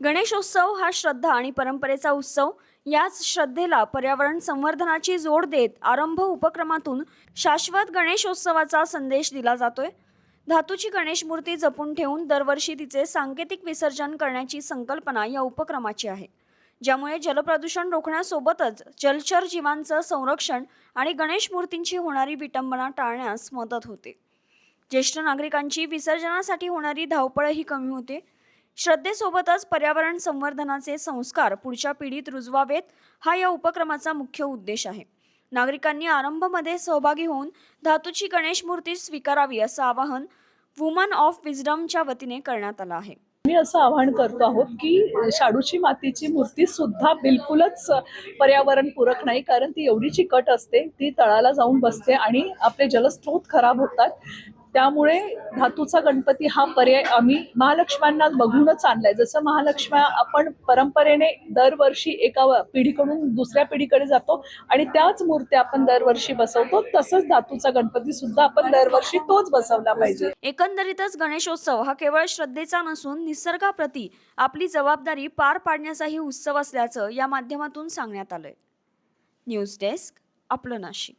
गणेशोत्सव हा श्रद्धा आणि परंपरेचा उत्सव. याच श्रद्धेला पर्यावरण संवर्धनाची जोड देत आरंभ उपक्रमातून शाश्वत गणेशोत्सवाचा संदेश दिला जातोय. धातूची गणेश मूर्ती जपून ठेवून दरवर्षी तिचे सांकेतिक विसर्जन करण्याची संकल्पना या उपक्रमाची आहे, ज्यामुळे जलप्रदूषण रोखण्यासोबतच जलचर जीवांचं संरक्षण आणि गणेश मूर्तींची होणारी विटंबना टाळण्यास मदत होते. ज्येष्ठ नागरिकांची विसर्जनासाठी होणारी धावपळही कमी होते. श्रद्धेसोबतच पर्यावरण संवर्धनाचे संस्कार पुढच्या पिढीत रुजवावेत, हा या उपक्रमाचा मुख्य उद्देश आहे. नागरिकांनी आरंभमध्ये सहभागी होऊन धातूची गणेश मूर्ती स्वीकारावी असं आवाहन वुमन ऑफ विजडमच्या वतीने करण्यात आलं आहे. मी असं आवाहन करतो आहोत की शाडूची मातीची मूर्ती सुद्धा बिलकुलच पर्यावरणपूरक नाही, कारण ती एवढी चिकट असते, ती तळाला जाऊन बसते आणि आपले जलस्रोत खराब होतात. त्यामुळे धातूचा गणपती हा पर्याय आम्ही महालक्ष्म्यांना बघूनच आणलाय. जसं महालक्ष्म्या आपण परंपरेने दरवर्षी एका पिढीकडून दुसऱ्या पिढीकडे जातो आणि त्याच मूर्त्या आपण दरवर्षी बसवतो, तसंच धातूचा गणपती सुद्धा आपण दरवर्षी तोच बसवला पाहिजे. एकंदरीतच गणेशोत्सव हा केवळ श्रद्धेचा नसून निसर्गाप्रती आपली जबाबदारी पार पाडण्याचाही उत्सव असल्याचं या माध्यमातून सांगण्यात आलंय. न्यूज डेस्क, आपलं नाशिक.